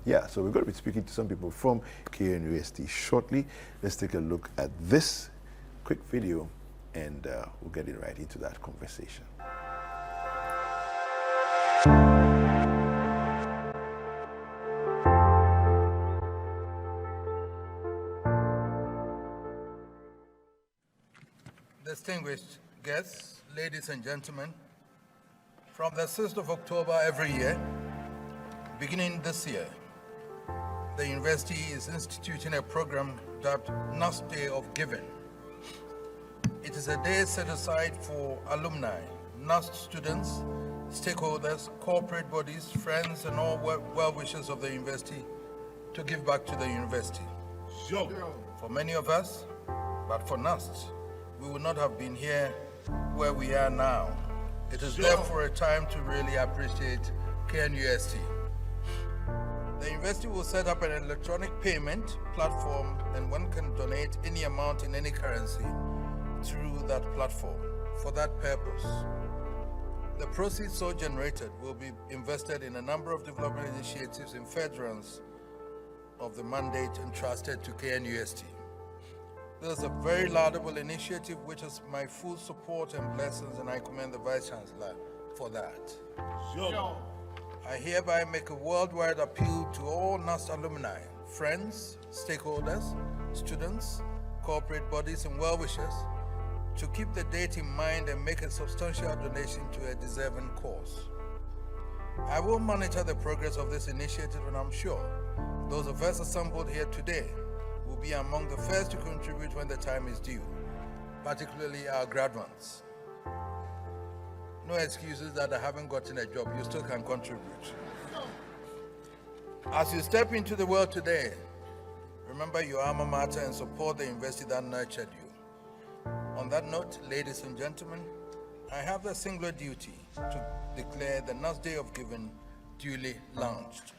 Yeah, so we're going to be speaking to some people from KNUST shortly. Let's take a look at this quick video and we'll get it right into that conversation. Distinguished guests, ladies and gentlemen, from the 6th of October every year, beginning this year, the university is instituting a program dubbed KNUST Day of Giving. It is a day set aside for alumni, KNUST students, stakeholders, corporate bodies, friends, and all well-wishers of the university to give back to the university. For many of us, but for KNUST, we would not have been here where we are now. It is therefore a time to really appreciate KNUST. The university will set up an electronic payment platform, and one can donate any amount in any currency through that platform for that purpose. The proceeds so generated will be invested in a number of development initiatives in furtherance of the mandate entrusted to KNUST. This is a very laudable initiative which has my full support and blessings, and I commend the Vice Chancellor for that. I hereby make a worldwide appeal to all KNUST alumni, friends, stakeholders, students, corporate bodies, and well-wishers to keep the date in mind and make a substantial donation to a deserving cause. I will monitor the progress of this initiative, and I'm sure those of us assembled here today will be among the first to contribute when the time is due, particularly our graduates. No excuses that I haven't gotten a job, you still can contribute. As you step into the world today, remember your alma mater and support the university that nurtured you. On that note, ladies and gentlemen, I have the singular duty to declare the KNUST Day of Giving duly launched.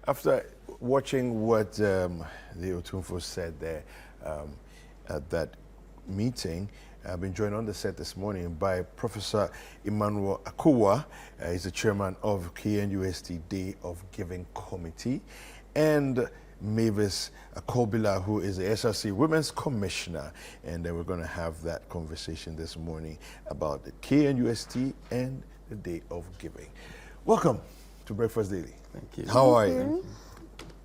After watching what the Otumfo said there at that meeting, I've been joined on the set this morning by Professor Emmanuel Akowa. He's the chairman of KNUST Day of Giving Committee, and Mavis Akobila, who is the SRC Women's Commissioner. And then we're going to have that conversation this morning about the KNUST and the Day of Giving. Welcome to Breakfast Daily. Thank you. How are you?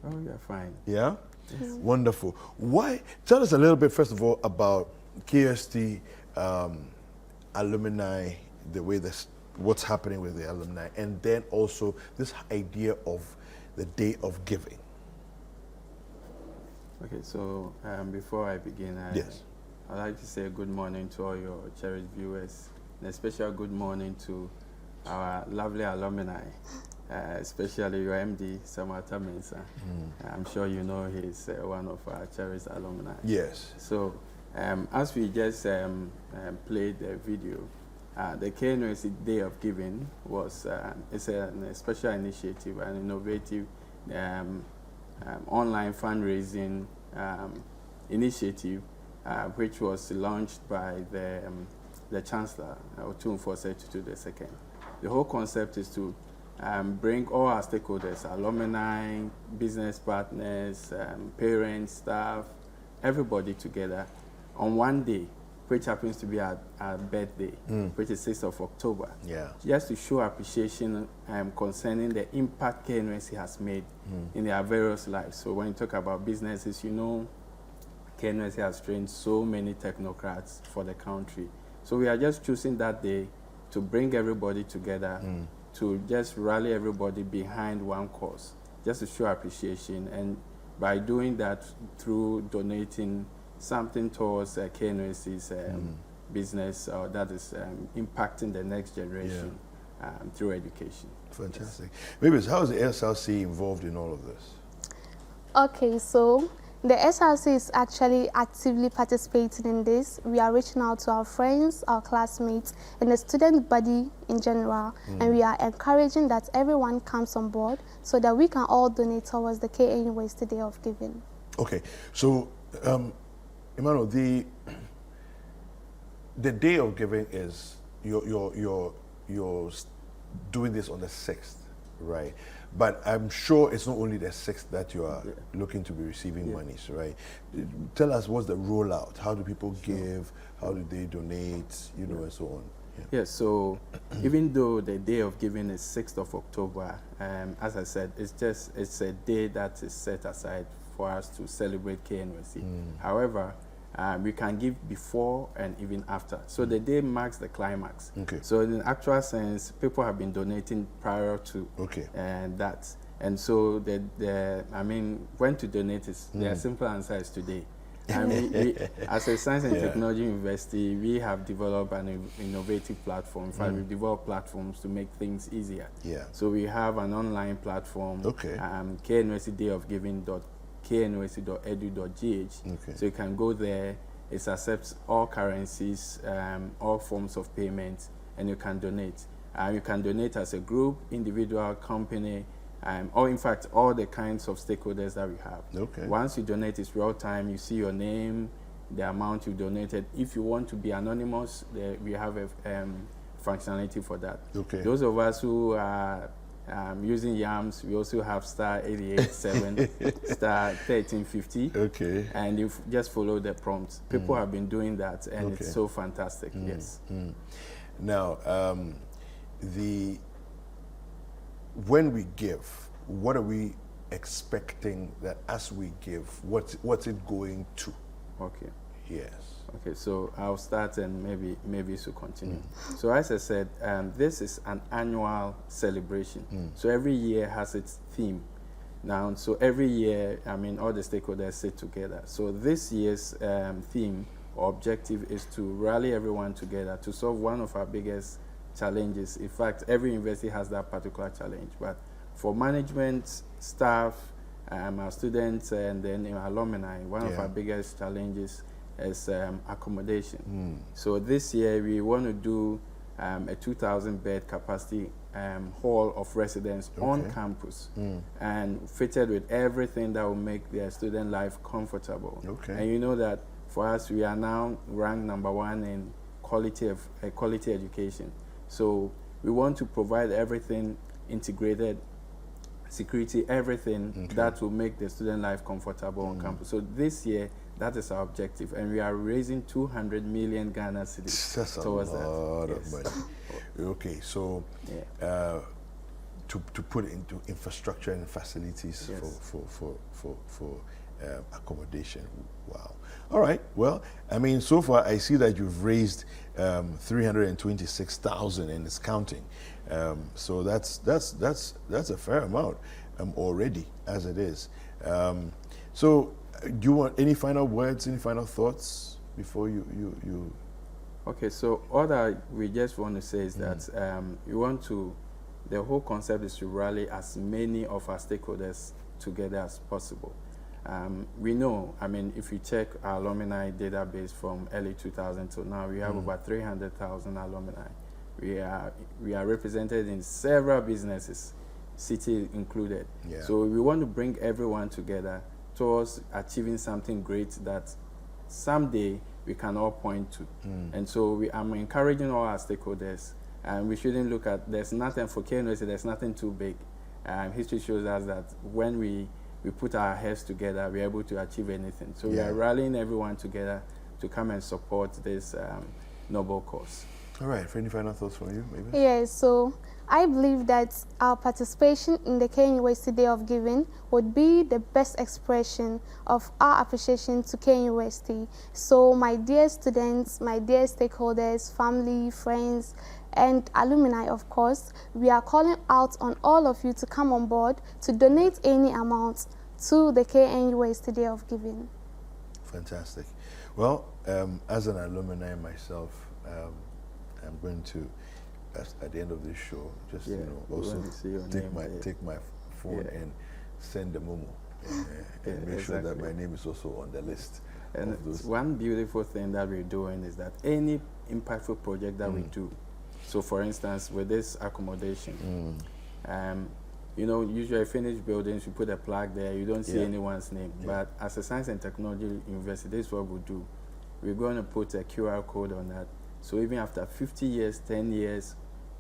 Oh, you're fine. Yeah? Yes. Wonderful. Why? Tell us a little bit, first of all, about KNUST alumni, the way this, what's happening with the alumni, and then also this idea of the Day of Giving. Okay, so before I begin, I'd like to say good morning to all your cherished viewers, and a special good morning to our lovely alumni. Especially your MD, Samata Mensah. I'm sure you know he's one of our cherished alumni. Yes. So, as we just played the video, the KNUST Day of Giving was it's a special initiative, an innovative online fundraising initiative, which was launched by the Chancellor, Otumfo II. The whole concept is to bring all our stakeholders, alumni, business partners, parents, staff, everybody together on one day, which happens to be our birthday, which is 6th of October. Yeah. Just to show appreciation concerning the impact KNUST has made in their various lives. So when you talk about businesses, you know, KNUST has trained so many technocrats for the country. So we are just choosing that day to bring everybody together, to just rally everybody behind one cause, just to show appreciation. And by doing that through donating something towards KNUST's business that is impacting the next generation through education. Fantastic. Maybe how is the SLC involved in all of this? Okay, so The SRC is actually actively participating in this. We are reaching out to our friends, our classmates, and the student body in general, and we are encouraging that everyone comes on board so that we can all donate towards the KNUST Day of Giving. Okay, so Emmanuel, the Day of Giving is you're doing this on the 6th, right? But I'm sure it's not only the 6th that you are looking to be receiving monies, right? Tell us, what's the rollout? How do people give? How do they donate? You know, and so on. Yes, so even though the Day of Giving is 6th of October, as I said, it's a day that is set aside for us to celebrate KNUST. However, we can give before and even after. So the day marks the climax. Okay. So in the actual sense, people have been donating prior to that. And so when to donate is the simple answer is today. And we, as a science and technology university, we have developed an innovative platform. In fact, we've developed platforms to make things easier. Yeah. So we have an online platform, KNUST Day of Giving knust.edu.gh. So you can go there. It accepts all currencies, all forms of payment, and you can donate. You can donate as a group, individual, company, or in fact, all the kinds of stakeholders that we have. Okay. Once you donate, it's real time. You see your name, the amount you donated. If you want to be anonymous, we have a functionality for that. Okay. Those of us who are using YAMS, we also have star 887, star 1350. Okay. And you just follow the prompts. People have been doing that, and it's so fantastic. Yes. Now, when we give, what are we expecting that as we give, what's it going to? Okay. Yes. Okay, so I'll start and maybe to continue. So as I said, this is an annual celebration. So every year has its theme. Now, so every year, all the stakeholders sit together. So this year's theme or objective is to rally everyone together to solve one of our biggest challenges. In fact, every university has that particular challenge. But for management, staff, our students, and then our alumni, one of our biggest challenges is accommodation. So this year we want to do a 2,000 bed capacity hall of residence on campus and fitted with everything that will make their student life comfortable. And you know that for us, we are now ranked #1 in quality education. So we want to provide everything integrated, security, everything that will make the student life comfortable on campus. So this year, that is our objective, and we are raising 200 million Ghana cedis towards that. That's a lot of money. Okay, so to put it into infrastructure and facilities for accommodation. Wow. All right. Well, so far I see that you've raised 326,000 and it's counting. So that's a fair amount already as it is. So do you want any final words, any final thoughts before you? Okay, so all that we just want to say is that the whole concept is to rally as many of our stakeholders together as possible. We know, if you check our alumni database from early 2000 to now, we have about 300,000 alumni. We are represented in several businesses, Citi included. So we want to bring everyone together towards achieving something great that someday we can all point to. And so I'm encouraging all our stakeholders, and we shouldn't look at, there's nothing for KNUST, there's nothing too big. History shows us that when we put our heads together, we're able to achieve anything. So we are rallying everyone together to come and support this noble cause. All right, any final thoughts from you, maybe? Yes, so I believe that our participation in the KNUST Day of Giving would be the best expression of our appreciation to KNUST. So my dear students, my dear stakeholders, family, friends, and alumni, of course, we are calling out on all of you to come on board to donate any amount to the KNUST Day of Giving. Fantastic. Well, as an alumni myself, I'm going to, at the end of this show, just also take my phone and send the memo. And make sure that my name is also on the list. And of those. one beautiful thing that we're doing is that any impactful project that we do, so for instance, with this accommodation, you know, usually finished buildings, you put a plaque there, you don't see anyone's name. But as a science and technology university, this is what we do. We're going to put a QR code on that. So even after 50 years, 10 years,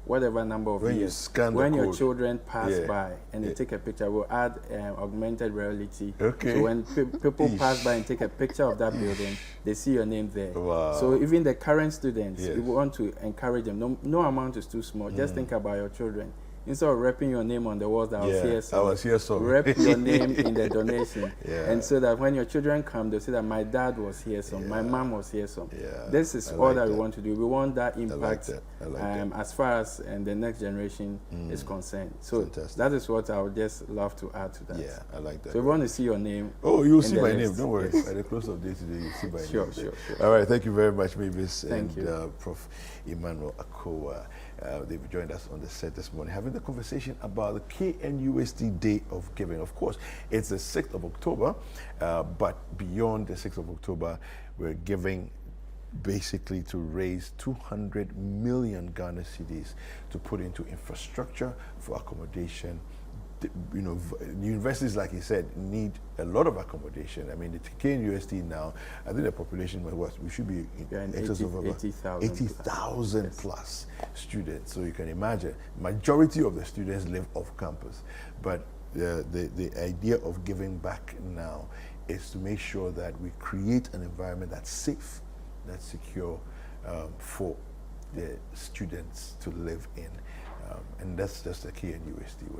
whatever number of When you years, scan the when your code. children pass by and they take a picture, we'll add augmented reality. Okay. So when people pass by and take a picture of that building, they see your name there. Wow. So even the current students, Yes. we want to encourage them. No amount is too small. Just think about your children. Instead of wrapping your name on the walls that I was here, I was here, so wrap your name in the donation. Yeah. And so that when your children come, they'll say that my dad was here, so my mom was here, so Yeah. this is I all like that we that. want to do. We want that impact I like that. as far as the next generation is concerned. So Fantastic. that is what I would just love to add to that. Yeah, I like that. So we want to see your name. Oh, you'll in see the my list. name. Don't worry. Yes. By the close of day today, you'll see my Sure, name. sure. All right. Thank you very much, Mavis Thank and you. Prof. Emmanuel Akowa. They've joined us on the set this morning, having the conversation about the KNUST Day of Giving. Of course, it's the 6th of October, but beyond the 6th of October, we're giving basically to raise 200 million Ghana cedis to put into infrastructure for accommodation. You know, universities, like he said, need a lot of accommodation. I mean, the KNUST now, I think the population, we should be in excess of about 80,000 plus students. So you can imagine, majority of the students live off campus. But the idea of giving back now is to make sure that we create an environment that's safe, that's secure for the students to live in. And that's just the KNUST way.